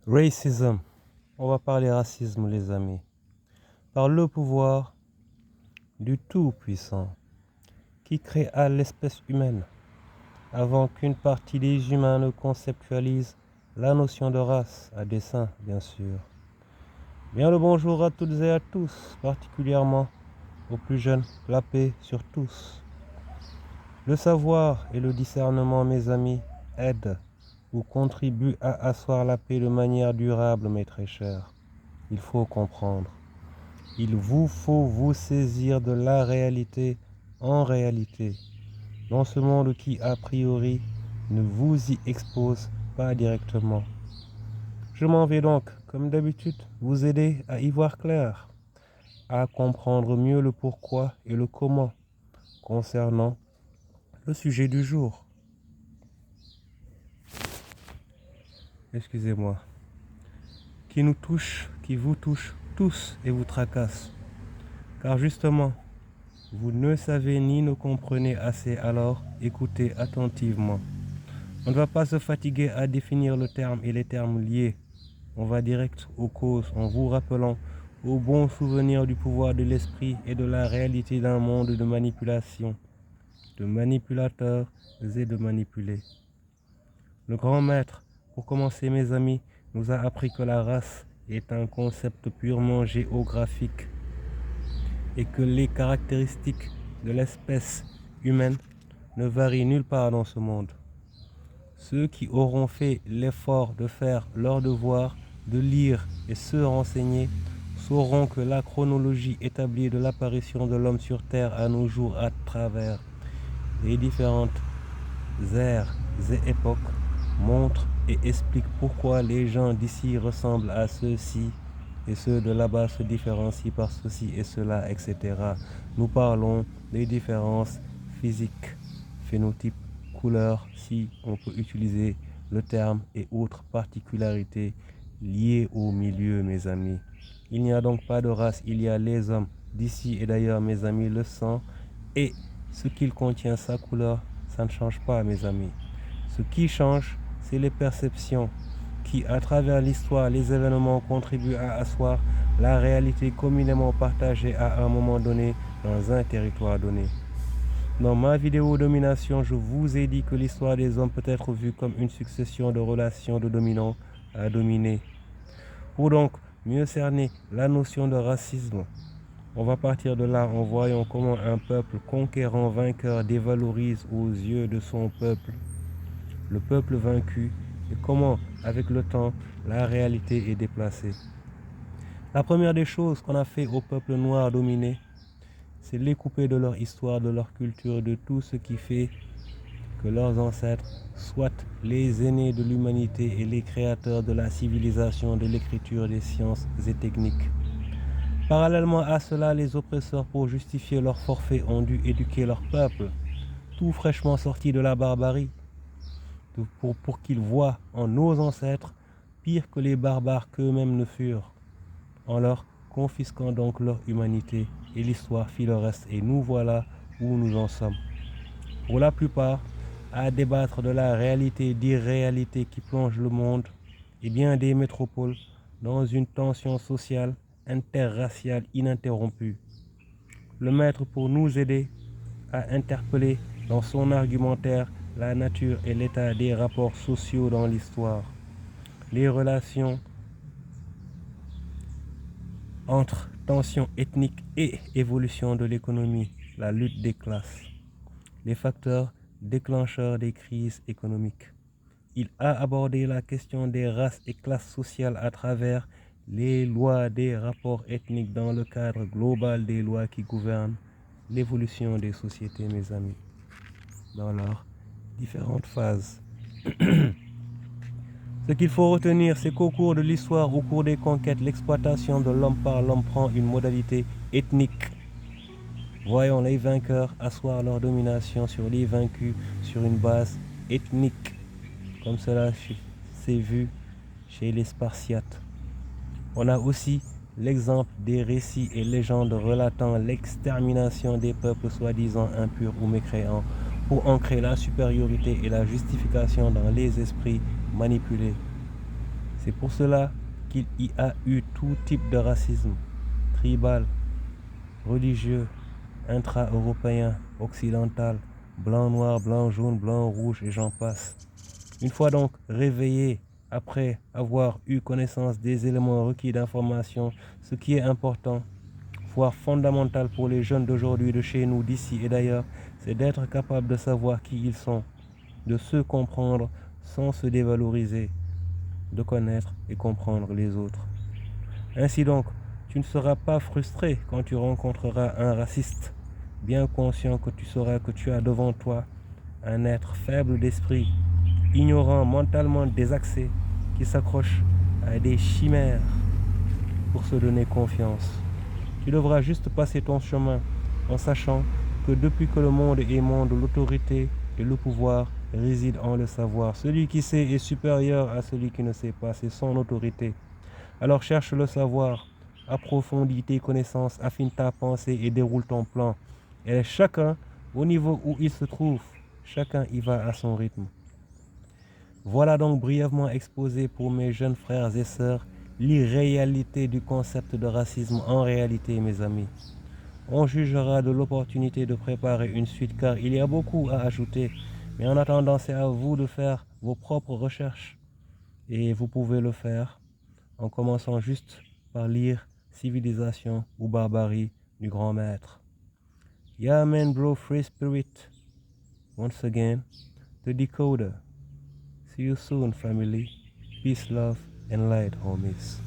Racism. On va parler racisme, les amis. Par le pouvoir du Tout-Puissant qui créa l'espèce humaine avant qu'une partie des humains ne conceptualise la notion de race, à dessein, bien sûr. Bien le bonjour à toutes et à tous, particulièrement aux plus jeunes, la paix sur tous. Le savoir et le discernement, mes amis, aident ou contribuent à asseoir la paix de manière durable, mes très chers. Il faut comprendre. Il vous faut vous saisir de la réalité en réalité, dans ce monde qui, a priori, ne vous y expose pas directement. Je m'en vais donc, comme d'habitude, vous aider à y voir clair, à comprendre mieux le pourquoi et le comment concernant le sujet du jour. Excusez-moi. Qui nous touche, qui vous touche tous et vous tracasse. Car justement, vous ne savez ni ne comprenez assez, alors écoutez attentivement. On ne va pas se fatiguer à définir le terme et les termes liés. On va direct aux causes en vous rappelant au bon souvenir du pouvoir de l'esprit et de la réalité d'un monde de manipulation, de manipulateurs et de manipulés. Le grand maître, pour commencer mes amis, nous a appris que la race est un concept purement géographique et que les caractéristiques de l'espèce humaine ne varient nulle part dans ce monde. Ceux qui auront fait l'effort de faire leur devoir, de lire et se renseigner, sauront que la chronologie établie de l'apparition de l'homme sur Terre à nos jours à travers les différentes ères et époques montre et explique pourquoi les gens d'ici ressemblent à ceux-ci et ceux de là-bas se différencient par ceci et cela, etc. Nous parlons des différences physiques, phénotypes, couleurs, si on peut utiliser le terme, et autres particularités liées au milieu, mes amis. Il n'y a donc pas de race, il y a les hommes d'ici et d'ailleurs, mes amis, le sang et ce qu'il contient, sa couleur, ça ne change pas, mes amis. Ce qui change, c'est les perceptions qui, à travers l'histoire, les événements contribuent à asseoir la réalité communément partagée à un moment donné dans un territoire donné. Dans ma vidéo domination, je vous ai dit que l'histoire des hommes peut être vue comme une succession de relations de dominants à dominer. Pour donc mieux cerner la notion de racisme, on va partir de là en voyant comment un peuple conquérant vainqueur dévalorise aux yeux de son peuple le peuple vaincu et comment, avec le temps, la réalité est déplacée. La première des choses qu'on a fait au peuple noir dominé, c'est les couper de leur histoire, de leur culture, de tout ce qui fait que leurs ancêtres soient les aînés de l'humanité et les créateurs de la civilisation, de l'écriture, des sciences et techniques. Parallèlement à cela, les oppresseurs, pour justifier leur forfait, ont dû éduquer leur peuple, tout fraîchement sorti de la barbarie, pour qu'ils voient en nos ancêtres pire que les barbares qu'eux-mêmes ne furent, en leur confisquant donc leur humanité, et l'histoire fit le reste, et nous voilà où nous en sommes. Pour la plupart, à débattre de la réalité d'irréalité qui plonge le monde et bien des métropoles dans une tension sociale interraciale ininterrompue. Le maître, pour nous aider à interpeller dans son argumentaire la nature et l'état des rapports sociaux dans l'histoire, les relations entre tensions ethniques et évolution de l'économie, la lutte des classes, les facteurs déclencheurs des crises économiques. Il a abordé la question des races et classes sociales à travers les lois des rapports ethniques dans le cadre global des lois qui gouvernent l'évolution des sociétés, mes amis, dans leurs différentes phases. Ce qu'il faut retenir, c'est qu'au cours de l'histoire, au cours des conquêtes, l'exploitation de l'homme par l'homme prend une modalité ethnique. Voyons les vainqueurs asseoir leur domination sur les vaincus sur une base ethnique, comme cela s'est vu chez les Spartiates. On a aussi l'exemple des récits et légendes relatant l'extermination des peuples soi-disant impurs ou mécréants pour ancrer la supériorité et la justification dans les esprits manipulés. C'est pour cela qu'il y a eu tout type de racisme, tribal, religieux, intra-européen, occidental, blanc, noir, blanc, jaune, blanc, rouge et j'en passe. Une fois donc réveillé, après avoir eu connaissance des éléments requis d'information, ce qui est important, voire fondamental pour les jeunes d'aujourd'hui, de chez nous, d'ici et d'ailleurs, c'est d'être capable de savoir qui ils sont, de se comprendre sans se dévaloriser, de connaître et comprendre les autres. Ainsi donc, tu ne seras pas frustré quand tu rencontreras un raciste, bien conscient que tu sauras que tu as devant toi un être faible d'esprit, ignorant, mentalement désaxé, qui s'accroche à des chimères pour se donner confiance. Tu devras juste passer ton chemin en sachant que depuis que le monde est monde, l'autorité et le pouvoir résident en le savoir. Celui qui sait est supérieur à celui qui ne sait pas, c'est son autorité. Alors cherche le savoir, approfondis tes connaissances, affine ta pensée et déroule ton plan. Et chacun, au niveau où il se trouve, chacun y va à son rythme. Voilà donc brièvement exposé pour mes jeunes frères et sœurs l'irréalité du concept de racisme en réalité, mes amis. On jugera de l'opportunité de préparer une suite car il y a beaucoup à ajouter. Mais en attendant, c'est à vous de faire vos propres recherches. Et vous pouvez le faire en commençant juste par lire Civilisation ou Barbarie du grand maître. Yeah man bro, free spirit. Once again, the decoder. See you soon family. Peace, love and light homies.